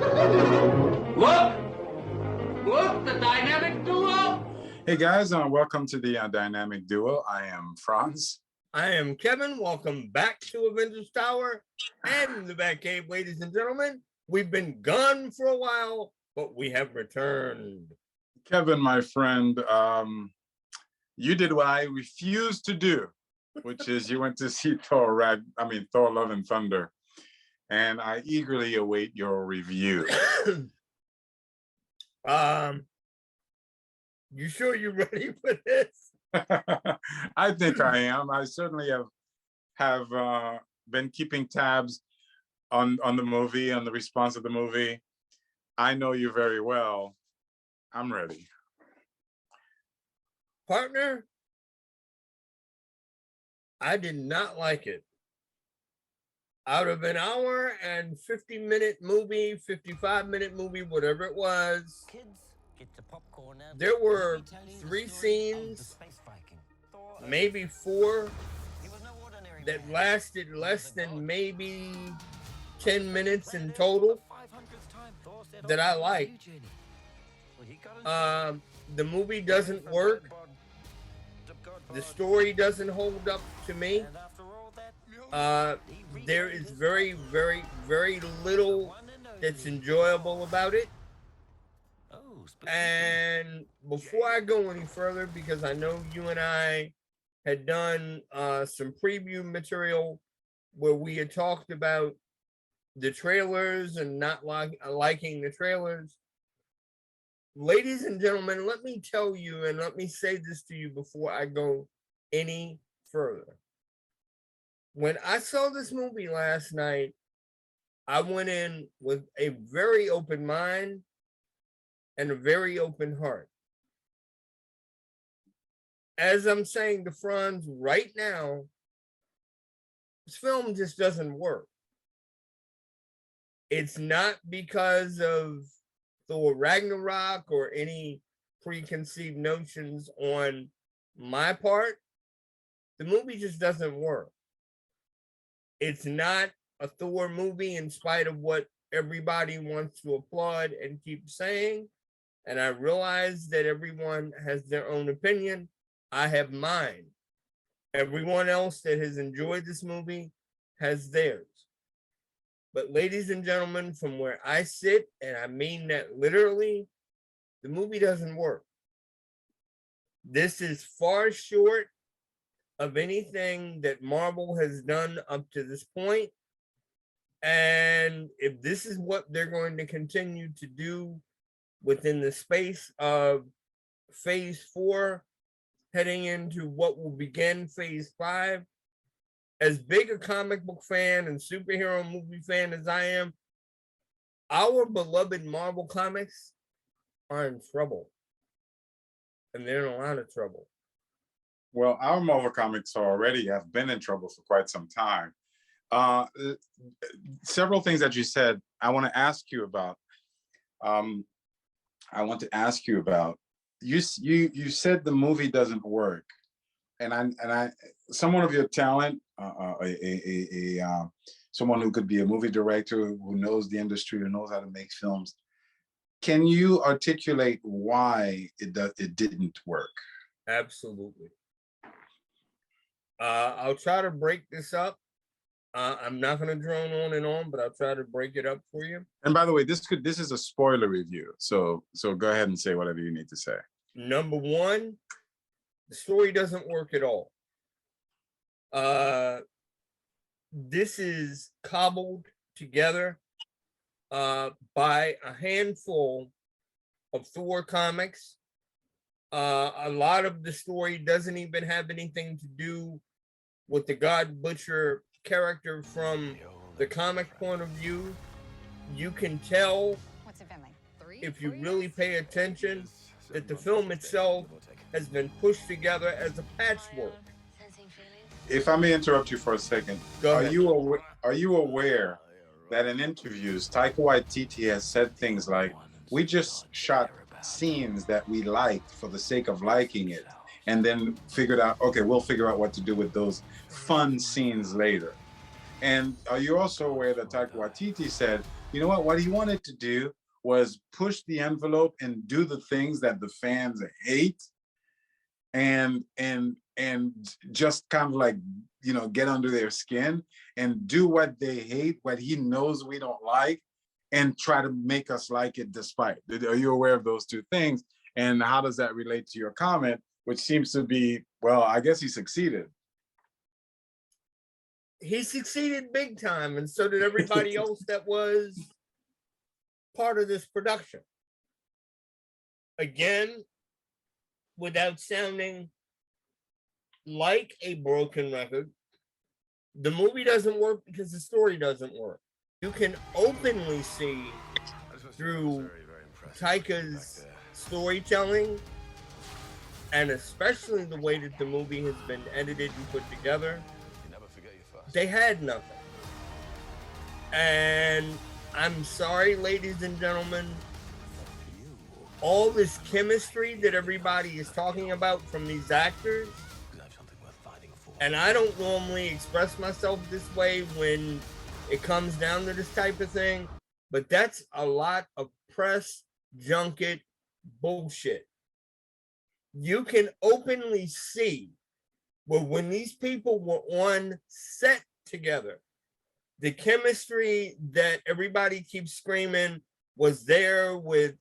Look! Look, the dynamic duo! Hey guys, welcome to the Dynamic Duo. I am Franz. I am Kevin. Welcome back to Avengers Tower and the Batcave, ladies and gentlemen. We've been gone for a while, but we have returned. Kevin, my friend, you did what I refused to do, which is you went to see Thor Love and Thunder, and I eagerly await your review. You sure you're ready for this? I think I am. I certainly have been keeping tabs on the movie, on the response of the movie. I know you very well. I'm ready. Partner, I did not like it. Out of an hour and 50-minute movie, 55-minute movie, whatever it was, there were 3 scenes, maybe 4, that lasted less than maybe 10 minutes in total that I liked. The movie doesn't work. The story doesn't hold up to me. There is very, very, very little that's enjoyable about it. And before I go any further, because I know you and I had done some preview material where we had talked about the trailers and not liking the trailers. Ladies and gentlemen, let me tell you and let me say this to you before I go any further. When I saw this movie last night, I went in with a very open mind and a very open heart. As I'm saying to Franz right now, this film just doesn't work. It's not because of Thor Ragnarok or any preconceived notions on my part. The movie just doesn't work. It's not a Thor movie in spite of what everybody wants to applaud and keep saying. And I realize that everyone has their own opinion. I have mine. Everyone else that has enjoyed this movie has theirs. But ladies and gentlemen, from where I sit, and I mean that literally, the movie doesn't work. This is far short of anything that Marvel has done up to this point. And if this is what they're going to continue to do within the space of phase 4, heading into what will begin phase 5, as big a comic book fan and superhero movie fan as I am, our beloved Marvel comics are in trouble. And they're in a lot of trouble. Well, our Marvel comics already have been in trouble for quite some time. Several things that you said, I want to ask you about. You said the movie doesn't work, and I someone of your talent, someone who could be a movie director, who knows the industry, who knows how to make films. Can you articulate why it didn't work? Absolutely. I'll try to break this up. I'm not going to drone on and on, but I'll try to break it up for you. And by the way, this is a spoiler review, so go ahead and say whatever you need to say. Number 1, the story doesn't work at all. This is cobbled together by a handful of Thor comics. A lot of the story doesn't even have anything to do with the God Butcher character from the comic point of view. You can tell, if you really pay attention, that the film itself has been pushed together as a patchwork. If I may interrupt you for a second, are you aware that in interviews, Taika Waititi has said things like, "We just shot scenes that we liked for the sake of liking it, and then figured out, okay, we'll figure out what to do with those fun scenes later." And are you also aware that Taika Waititi said, you know what he wanted to do was push the envelope and do the things that the fans hate, and just kind of like, you know, get under their skin and do what they hate, what he knows we don't like, and try to make us like it despite. Are you aware of those two things? And how does that relate to your comment, which seems to be, well, I guess he succeeded. He succeeded big time, and so did everybody else that was part of this production. Again, without sounding like a broken record, the movie doesn't work because the story doesn't work. You can openly see through Taika's storytelling, and especially the way that the movie has been edited and put together, they had nothing. And I'm sorry, ladies and gentlemen, all this chemistry that everybody is talking about from these actors, and I don't normally express myself this way when it comes down to this type of thing, but that's a lot of press junket bullshit. You can openly see, well, when these people were on set together, the chemistry that everybody keeps screaming was there with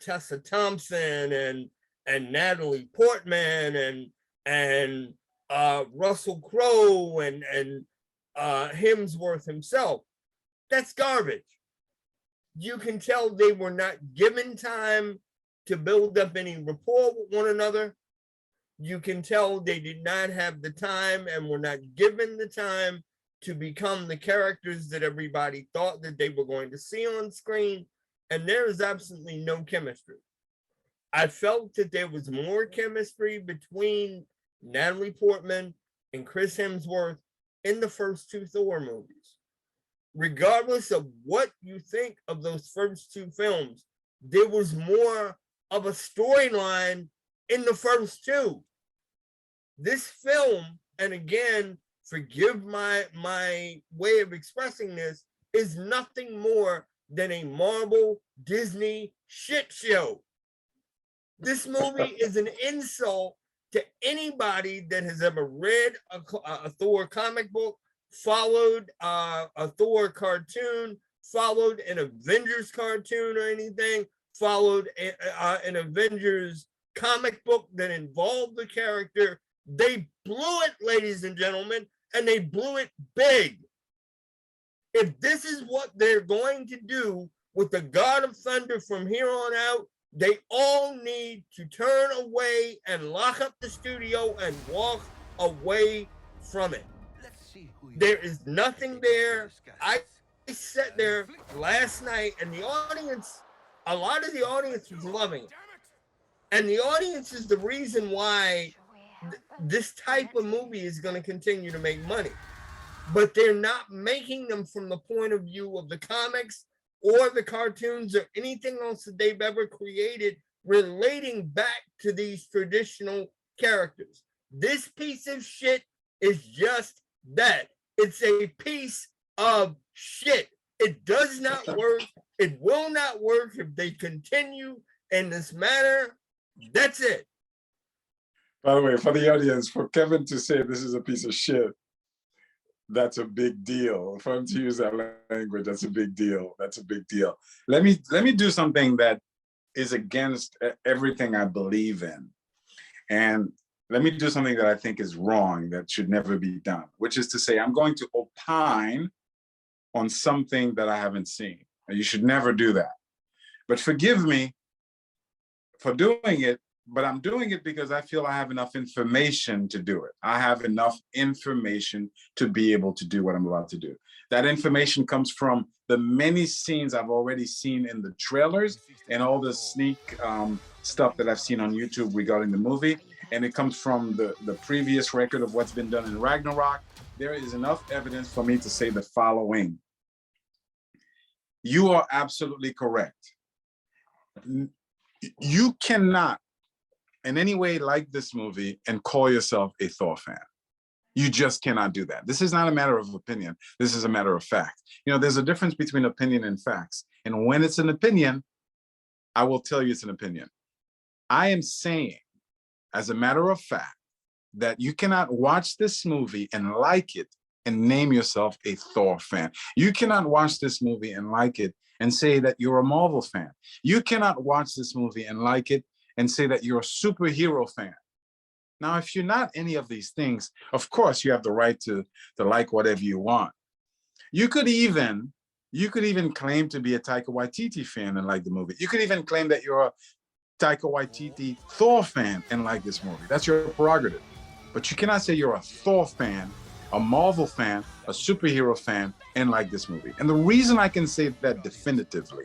Tessa Thompson and Natalie Portman and Russell Crowe and Hemsworth himself. That's garbage. You can tell they were not given time to build up any rapport with one another. You can tell they did not have the time and were not given the time to become the characters that everybody thought that they were going to see on screen. And there is absolutely no chemistry. I felt that there was more chemistry between Natalie Portman and Chris Hemsworth in the first two Thor movies. Regardless of what you think of those first two films, there was more of a storyline in the first two. This film, and again, forgive my way of expressing this, is nothing more than a Marvel Disney shit show. This movie is an insult to anybody that has ever read a Thor comic book, followed a Thor cartoon, followed an Avengers cartoon or anything, followed an Avengers comic book that involved the character. They blew it, ladies and gentlemen, and they blew it big. If this is what they're going to do with the God of Thunder from here on out, they all need to turn away and lock up the studio and walk away from it. There is nothing there. I sat there last night, and the audience, a lot of the audience was loving it. And the audience is the reason why this type of movie is going to continue to make money. But they're not making them from the point of view of the comics or the cartoons or anything else that they've ever created relating back to these traditional characters. This piece of shit is just that. It's a piece of shit. It does not work. It will not work if they continue in this manner. That's it. By the way, for the audience, for Kevin to say this is a piece of shit, that's a big deal. For him to use that language, that's a big deal. That's a big deal. Let me do something that is against everything I believe in. And let me do something that I think is wrong, that should never be done, which is to say, I'm going to opine on something that I haven't seen. You should never do that. But forgive me for doing it, but I'm doing it because I feel I have enough information to do it. I have enough information to be able to do what I'm about to do. That information comes from the many scenes I've already seen in the trailers and all the sneak stuff that I've seen on YouTube regarding the movie. And it comes from the previous record of what's been done in Ragnarok. There is enough evidence for me to say the following. You are absolutely correct. You cannot in any way like this movie and call yourself a Thor fan. You just cannot do that. This is not a matter of opinion. This is a matter of fact. You know, there's a difference between opinion and facts. And when it's an opinion, I will tell you it's an opinion. I am saying, as a matter of fact, that you cannot watch this movie and like it and name yourself a Thor fan. You cannot watch this movie and like it and say that you're a Marvel fan. You cannot watch this movie and like it and say that you're a superhero fan. Now, if you're not any of these things, of course, you have the right to like whatever you want. You could even claim to be a Taika Waititi fan and like the movie. You could even claim that you're a Taika Waititi Thor fan and like this movie. That's your prerogative. But you cannot say you're a Thor fan, a Marvel fan, a superhero fan, and like this movie. And the reason I can say that definitively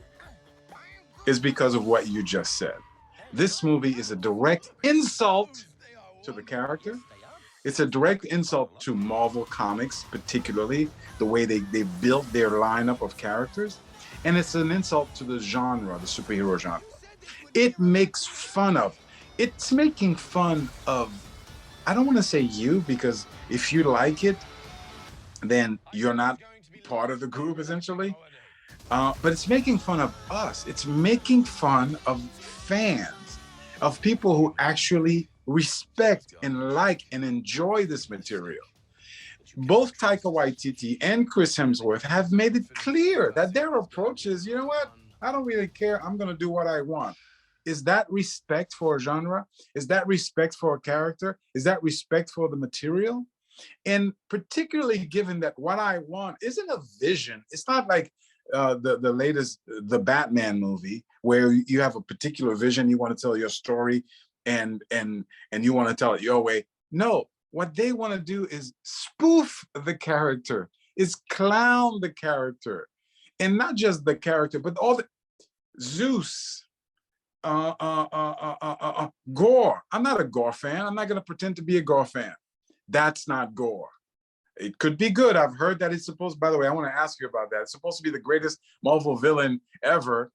is because of what you just said. This movie is a direct insult to the character. It's a direct insult to Marvel Comics, particularly the way they built their lineup of characters. And it's an insult to the genre, the superhero genre. It makes fun of, it's making fun of, I don't want to say you, because if you like it, then you're not part of the group, essentially. But it's making fun of us. It's making fun of fans, of people who actually respect and like and enjoy this material. Both Taika Waititi and Chris Hemsworth have made it clear that their approach is, you know what? I don't really care. I'm going to do what I want. Is that respect for a genre? Is that respect for a character? Is that respect for the material? And particularly given that what I want isn't a vision. It's not like the latest, the Batman movie, where you have a particular vision, you want to tell your story, and you want to tell it your way. No, what they want to do is spoof the character, is clown the character, and not just the character, but all the Zeus, Gore. I'm not a Gore fan. I'm not going to pretend to be a Gore fan. That's not Gore. It could be good. I've heard that it's supposed, by the way, I want to ask you about that. It's supposed to be the greatest Marvel villain ever.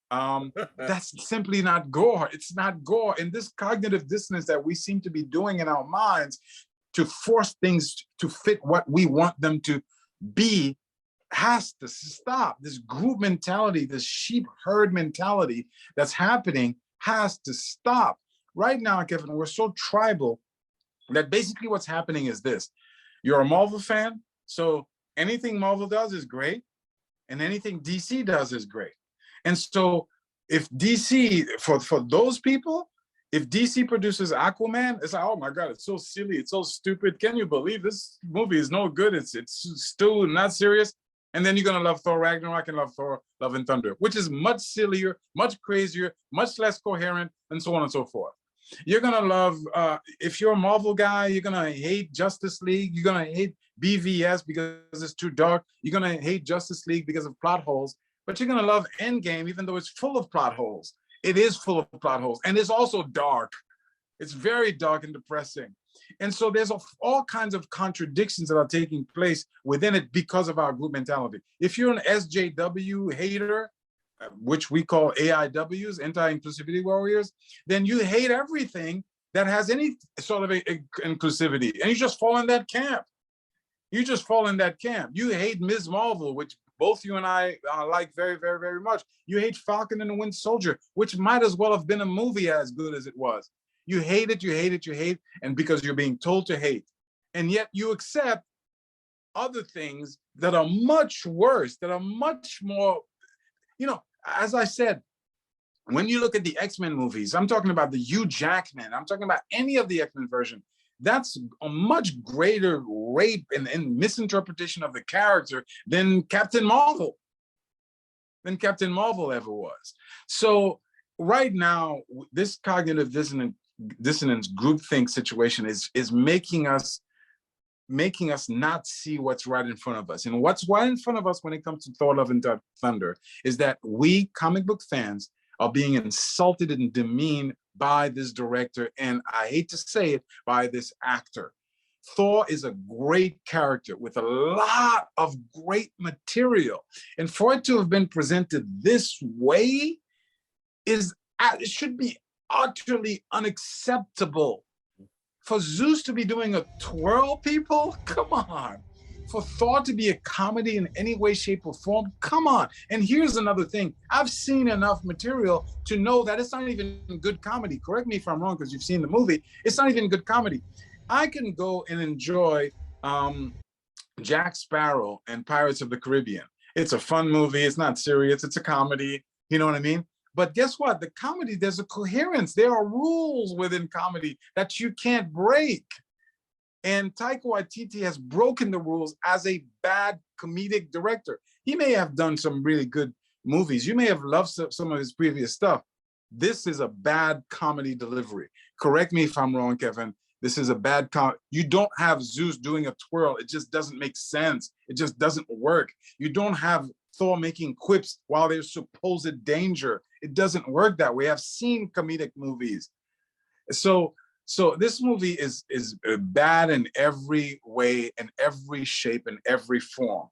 That's simply not Gore. It's not Gore. And this cognitive dissonance that we seem to be doing in our minds to force things to fit what we want them to be has to stop. This group mentality, this sheep herd mentality that's happening has to stop. Right now, Kevin, we're so tribal that basically what's happening is this. You're a Marvel fan, so anything Marvel does is great, and anything DC does is great. And so if DC, for those people, if DC produces Aquaman, it's like, oh my God, it's so silly, it's so stupid. Can you believe this movie is no good? It's still not serious. And then you're gonna love Thor Ragnarok and love Thor Love and Thunder, which is much sillier, much crazier, much less coherent, and so on and so forth. You're gonna love, if you're a Marvel guy, you're gonna hate Justice League, you're gonna hate BVS because it's too dark, you're gonna hate Justice League because of plot holes, but you're gonna love Endgame even though it's full of plot holes. It is full of plot holes, and it's also dark. It's very dark and depressing. And so there's all kinds of contradictions that are taking place within it because of our group mentality. If you're an SJW hater, which we call AIWs, anti-inclusivity warriors, then you hate everything that has any sort of inclusivity, and you just fall in that camp. You just fall in that camp. You hate Ms. Marvel, which both you and I like very, very, very much. You hate Falcon and the Winter Soldier, which might as well have been a movie as good as it was. You hate it, you hate it, you hate, and because you're being told to hate. And yet you accept other things that are much worse, that are much more, you know, as I said, when you look at the X-Men movies, I'm talking about the Hugh Jackman, I'm talking about any of the X-Men version, that's a much greater rape and misinterpretation of the character than Captain Marvel ever was. So right now, this cognitive dissonance groupthink situation is making us not see what's right in front of us. And what's right in front of us when it comes to Thor Love and Thunder is that we comic book fans are being insulted and demeaned by this director, and I hate to say it, by this actor. Thor is a great character with a lot of great material. And for it to have been presented this way it should be utterly unacceptable For Zeus to be doing a twirl, people, come on. For Thor to be a comedy in any way, shape, or form, come on. And here's another thing. I've seen enough material to know that it's not even good comedy. Correct me if I'm wrong, because you've seen the movie. It's not even good comedy. I can go and enjoy Jack Sparrow and Pirates of the Caribbean. It's a fun movie. It's not serious. It's a comedy. You know what I mean? But guess what? The comedy, there's a coherence. There are rules within comedy that you can't break. And Taika Waititi has broken the rules as a bad comedic director. He may have done some really good movies. You may have loved some of his previous stuff. This is a bad comedy delivery. Correct me if I'm wrong, Kevin. This is a bad comedy. You don't have Zeus doing a twirl. It just doesn't make sense. It just doesn't work. You don't have Thor making quips while there's supposed danger. It doesn't work that way. I've seen comedic movies. So this movie is bad in every way, in every shape, in every form.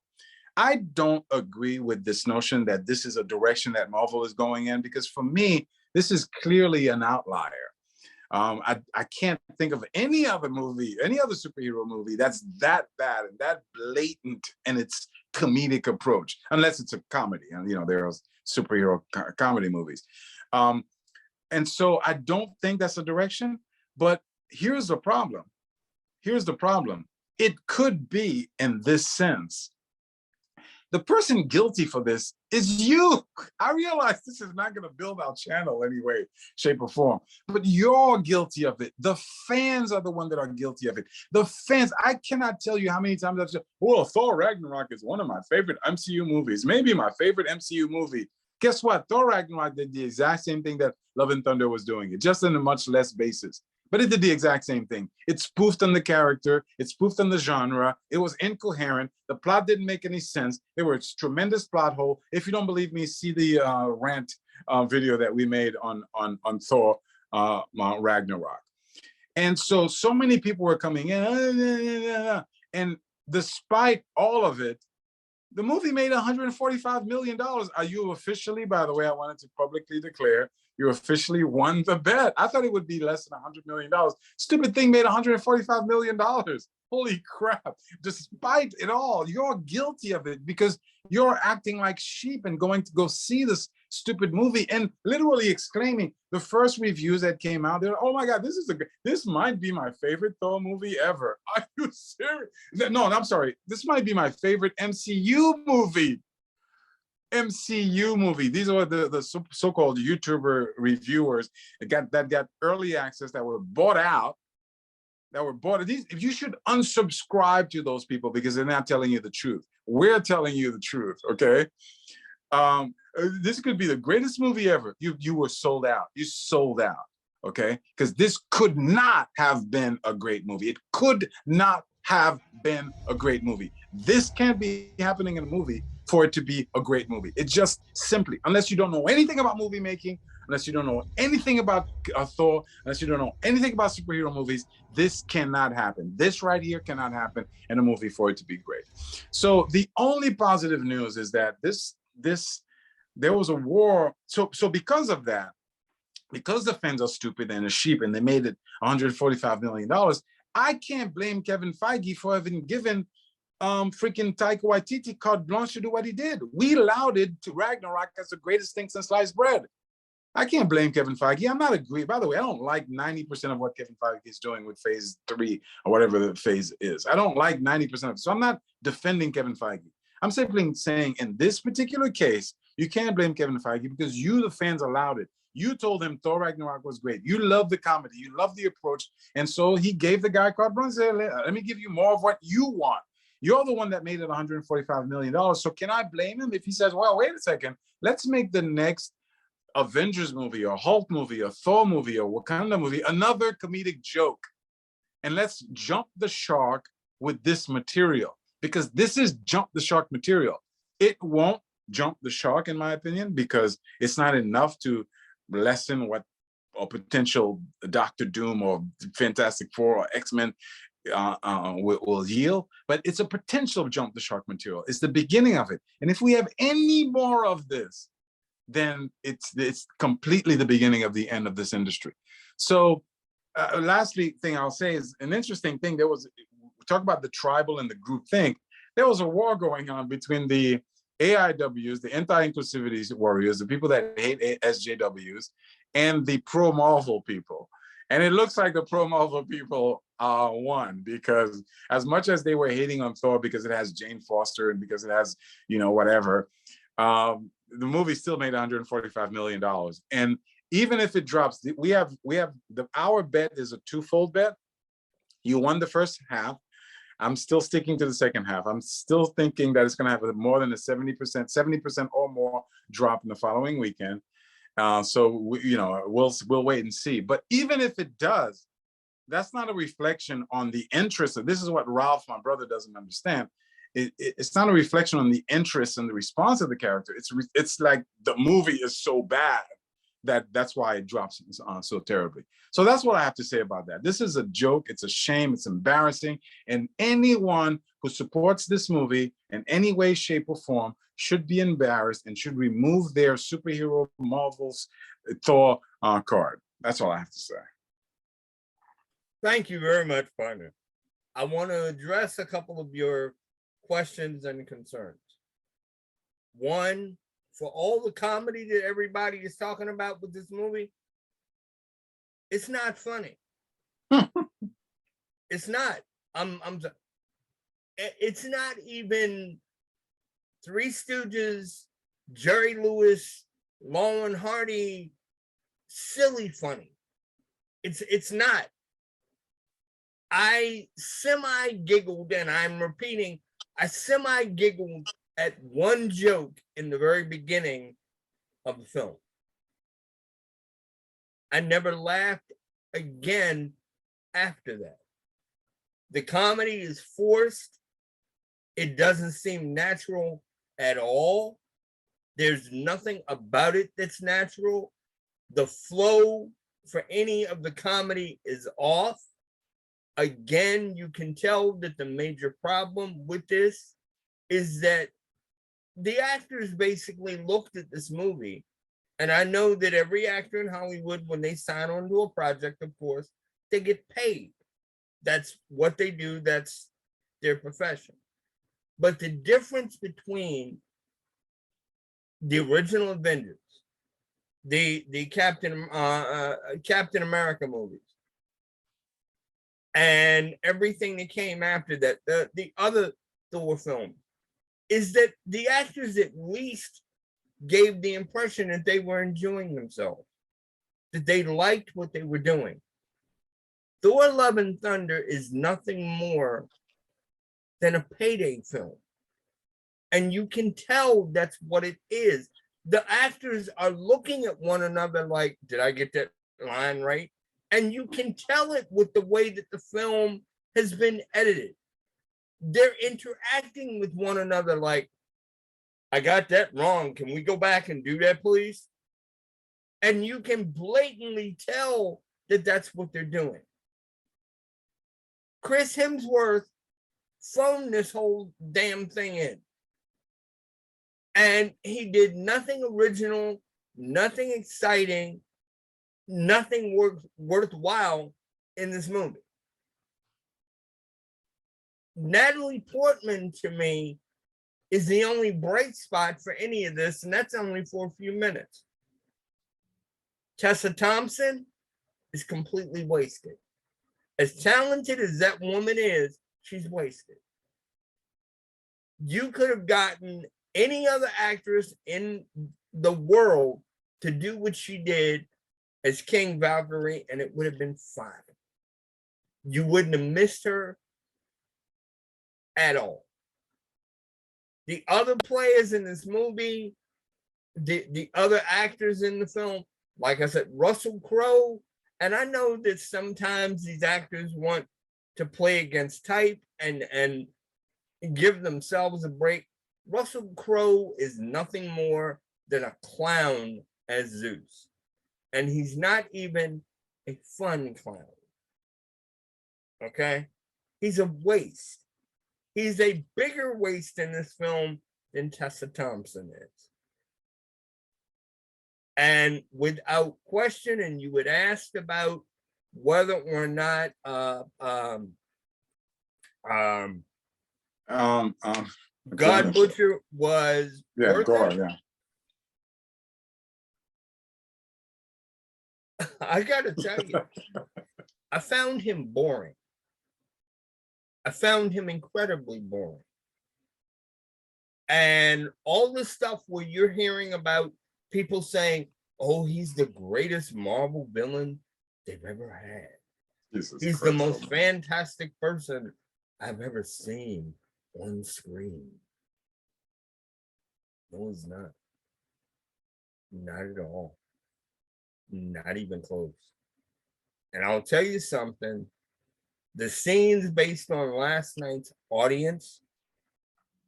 I don't agree with this notion that this is a direction that Marvel is going in, because for me, this is clearly an outlier. I can't think of any other movie, any other superhero movie that's that bad and that blatant in its comedic approach, unless it's a comedy. And you know, there are superhero comedy movies. And so I don't think that's a direction, but here's the problem. Here's the problem. It could be in this sense. The person guilty for this is you. I realize this is not going to build our channel any way, shape, or form, but you're guilty of it. The fans are the one that are guilty of it. The fans, I cannot tell you how many times I've said, well, Thor Ragnarok is one of my favorite MCU movies, maybe my favorite MCU movie. Guess what? Thor Ragnarok did the exact same thing that Love and Thunder was doing, it just on a much less basis. But it did the exact same thing. It spoofed on the character. It spoofed on the genre. It was incoherent. The plot didn't make any sense. There was a tremendous plot hole. If you don't believe me, see the rant video that we made on Thor Ragnarok. And so many people were coming in, and despite all of it, the movie made $145 million. Are you officially, by the way, I wanted to publicly declare, you officially won the bet. I thought it would be less than $100 million. Stupid thing made $145 million. Holy crap. Despite it all, you're guilty of it because you're acting like sheep and going to go see this stupid movie and literally exclaiming the first reviews that came out there, oh my God, this might be my favorite Thor movie ever. Are you serious? No, I'm sorry. This might be my favorite MCU movie. MCU movie. These are the so-called YouTuber reviewers that got early access, that were bought out, you should unsubscribe to those people because they're not telling you the truth. We're telling you the truth, okay? This could be the greatest movie ever. You were sold out. You sold out, okay? Because this could not have been a great movie. It could not have been a great movie. This can't be happening in a movie for it to be a great movie. It just simply, unless you don't know anything about movie making, unless you don't know anything about Thor, unless you don't know anything about superhero movies, this cannot happen. This right here cannot happen in a movie for it to be great. So the only positive news is that there was a war. So because of that, because the fans are stupid and a sheep and they made it $145 million, I can't blame Kevin Feige for having given freaking Taika Waititi carte blanche to do what he did. We lauded to Ragnarok as the greatest thing since sliced bread. I can't blame Kevin Feige. I'm not agree. By the way, I don't like 90% of what Kevin Feige is doing with phase 3 or whatever the phase is. I don't like 90% of it. So I'm not defending Kevin Feige. I'm simply saying in this particular case, you can't blame Kevin Feige because you, the fans, allowed it. You told him Thor Ragnarok was great. You love the comedy. You love the approach. And so he gave the guy carte blanche. Let me give you more of what you want. You're the one that made it $145 million. So can I blame him if he says, well, wait a second, let's make the next Avengers movie or Hulk movie or Thor movie or Wakanda movie another comedic joke. And let's jump the shark with this material because this is jump the shark material. It won't jump the shark, in my opinion, because it's not enough to lessen what a potential Doctor Doom or Fantastic Four or X-Men will yield, but it's a potential jump the shark material. It's the beginning of it. And if we have any more of this, then it's completely the beginning of the end of this industry. So lastly thing I'll say is an interesting thing. There was, we talk about the tribal and the group think. There was a war going on between the AIWs, the anti-inclusivity warriors, the people that hate SJWs, and the pro-Marvel people. And it looks like the pro-Marvel people won, because as much as they were hating on Thor because it has Jane Foster and because it has, you know, whatever, the movie still made $145 million. And even if it drops, our bet is a twofold bet. You won the first half. I'm still sticking to the second half. I'm still thinking that it's going to have more than a 70% or more drop in the following weekend. So you know, we'll wait and see. But even if it does, that's not a reflection on the interest. This is what Ralph, my brother, doesn't understand. It's not a reflection on the interest and the response of the character. It's like the movie is so bad that's why it drops so terribly. So that's what I have to say about that. This is a joke. It's a shame. It's embarrassing. And anyone who supports this movie in any way, shape, or form should be embarrassed and should remove their superhero Marvel's Thor card. That's all I have to say. Thank you very much, partner. I want to address a couple of your questions and concerns. One, for all the comedy that everybody is talking about with this movie, it's not funny. It's not. It's not even Three Stooges, Jerry Lewis, Laurel and Hardy, silly funny. It's not. I semi-giggled, and I'm repeating, I semi-giggled at one joke in the very beginning of the film. I never laughed again after that. The comedy is forced. It doesn't seem natural at all. There's nothing about it that's natural. The flow for any of the comedy is off. Again, you can tell that the major problem with this is that the actors basically looked at this movie, and I know that every actor in Hollywood, when they sign on to a project, of course, they get paid. That's what they do. That's their profession. But the difference between the original Avengers, the Captain America movies, and everything that came after that, the other Thor films, is that the actors at least gave the impression that they were enjoying themselves, that they liked what they were doing. Thor: Love and Thunder is nothing more than a payday film. And you can tell that's what it is. The actors are looking at one another like, did I get that line right? And you can tell it with the way that the film has been edited. They're interacting with one another like, I got that wrong. Can we go back and do that, please? And you can blatantly tell that that's what they're doing. Chris Hemsworth phoned this whole damn thing in. And he did nothing original, nothing exciting, nothing worthwhile in this movie. Natalie Portman, to me, is the only bright spot for any of this, and that's only for a few minutes. Tessa Thompson is completely wasted. As talented as that woman is, she's wasted. You could have gotten any other actress in the world to do what she did as King Valkyrie, and it would have been fine. You wouldn't have missed her at all. The other players in this movie, the other actors in the film, like I said, Russell Crowe, and I know that sometimes these actors want to play against type and give themselves a break. Russell Crowe is nothing more than a clown as Zeus. And he's not even a fun clown. Okay? He's a waste. He's a bigger waste in this film than Tessa Thompson is. And without question, and you had asked about whether or not God Butcher was worth Gore, it. yeah. I gotta tell you, I found him boring. I found him incredibly boring. And all the stuff where you're hearing about people saying, oh, he's the greatest Marvel villain they've ever had. He's the most fantastic person I've ever seen on screen. No, he's not. Not at all. Not even close. And I'll tell you something. The scenes based on last night's audience,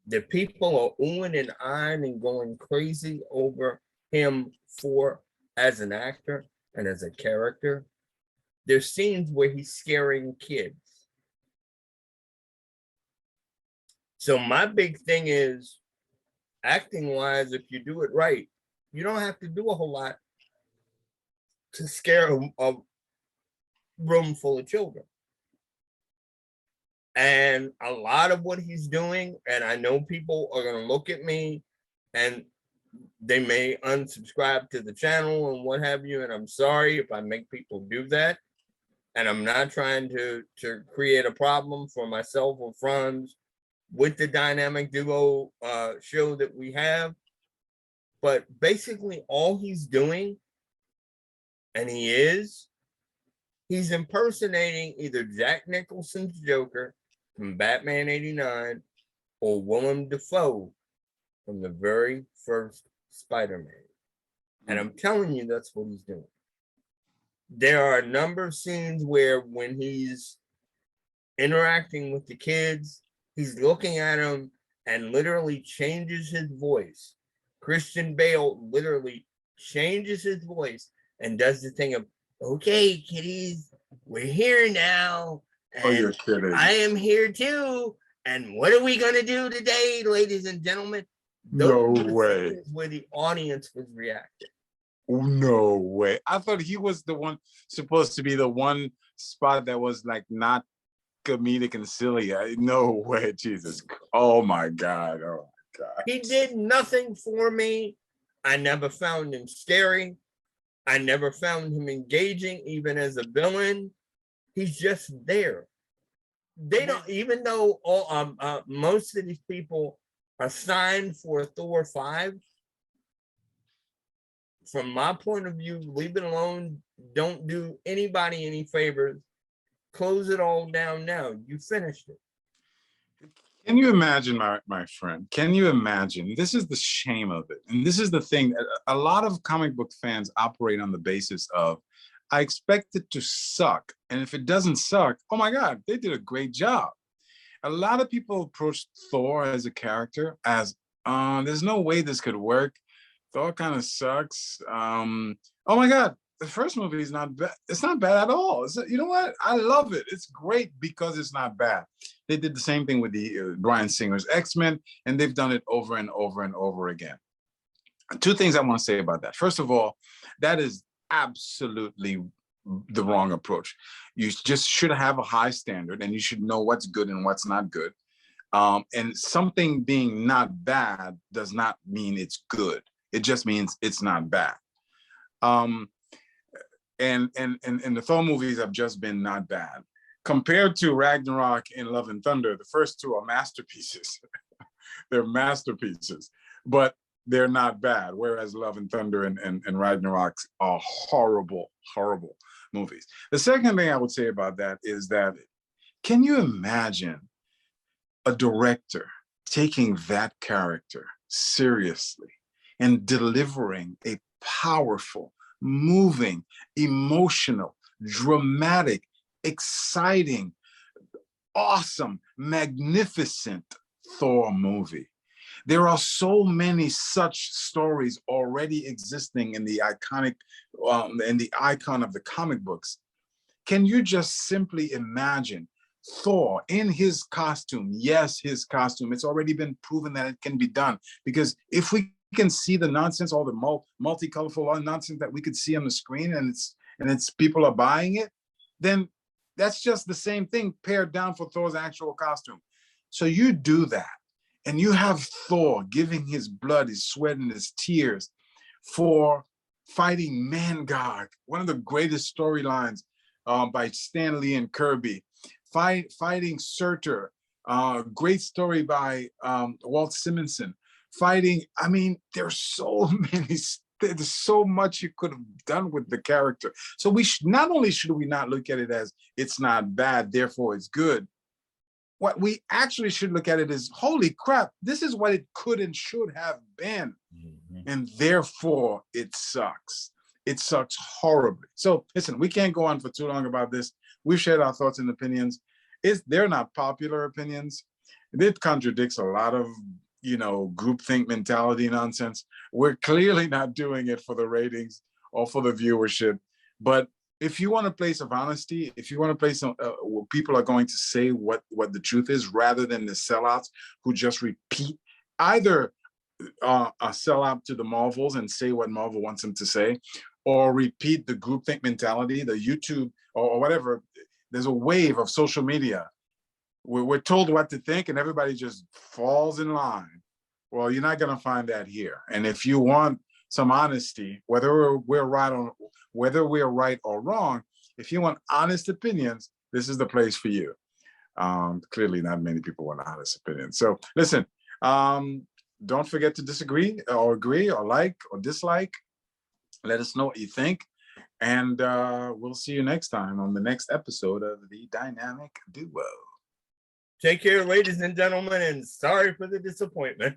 the people are oohing and eyeing and going crazy over him for as an actor and as a character. There's scenes where he's scaring kids. So my big thing is, acting wise, if you do it right, you don't have to do a whole lot to scare a room full of children. And a lot of what he's doing, and I know people are going to look at me and they may unsubscribe to the channel and what have you. And I'm sorry if I make people do that. And I'm not trying to create a problem for myself or friends with the Dynamic Duo show that we have. But basically all he's doing, and he's impersonating either Jack Nicholson's Joker from Batman 89 or Willem Dafoe from the very first Spider-Man. And I'm telling you, that's what he's doing. There are a number of scenes where when he's interacting with the kids, he's looking at them and literally changes his voice. Christian Bale literally changes his voice and does the thing of, okay, kiddies, we're here now. Oh, you're kidding. I am here too. And what are we going to do today, ladies and gentlemen? No way. Where the audience was reacting. No way. I thought he was the one supposed to be the one spot that was like not comedic and silly. No way, Jesus. Oh my God. Oh my God. He did nothing for me. I never found him scary. I never found him engaging, even as a villain. He's just there. They don't, even though all most of these people are signed for Thor 5. From my point of view, leave it alone. Don't do anybody any favors. Close it all down now. You finished it. Can you imagine, my friend? Can you imagine? This is the shame of it. And this is the thing. A lot of comic book fans operate on the basis of, I expect it to suck. And if it doesn't suck, oh my God, they did a great job. A lot of people approach Thor as a character as, there's no way this could work. Thor kind of sucks. Oh my God, the first movie is not bad. It's not bad at all. You know what? I love it. It's great because it's not bad. They did the same thing with the Bryan Singer's X-Men, and they've done it over and over and over again. Two things I want to say about that. First of all, that is absolutely the wrong approach. You just should have a high standard, and you should know what's good and what's not good. And something being not bad does not mean it's good. It just means it's not bad. And the Thor movies have just been not bad. Compared to Ragnarok and Love and Thunder, the first two are masterpieces. They're masterpieces, but they're not bad. Whereas Love and Thunder and Ragnarok are horrible, horrible movies. The second thing I would say about that is that, can you imagine a director taking that character seriously and delivering a powerful, moving, emotional, dramatic, exciting, awesome, magnificent Thor movie? There are so many such stories already existing in the iconic, in the icon of the comic books. Can you just simply imagine Thor in his costume? Yes, his costume. It's already been proven that it can be done, because if we can see the nonsense, all the multi-colorful nonsense that we could see on the screen, and it's people are buying it, then that's just the same thing pared down for Thor's actual costume. So you do that, and you have Thor giving his blood, his sweat, and his tears for fighting Mangog, one of the greatest storylines by Stan Lee and Kirby. Fighting Surtur, great story by Walt Simonson. Fighting, I mean, there's so many, there's so much you could have done with the character. So we not only should we not look at it as it's not bad, therefore it's good. What we actually should look at it is, holy crap, this is what it could and should have been. And therefore it sucks. It sucks horribly. So listen, we can't go on for too long about this. We've shared our thoughts and opinions. They're not popular opinions. It contradicts a lot of, groupthink mentality nonsense. We're clearly not doing it for the ratings or for the viewership. But if you want a place of honesty, if you want a place where people are going to say what the truth is, rather than the sellouts who just repeat either a sellout to the Marvels and say what Marvel wants them to say, or repeat the groupthink mentality, the YouTube or whatever. There's a wave of social media. We're told what to think and everybody just falls in line. Well, you're not going to find that here. And if you want some honesty, whether we're right or wrong, if you want honest opinions, this is the place for you. Clearly, not many people want honest opinions. So listen, don't forget to disagree or agree or like or dislike. Let us know what you think. And we'll see you next time on the next episode of The Dynamic Duo. Take care, ladies and gentlemen, and sorry for the disappointment.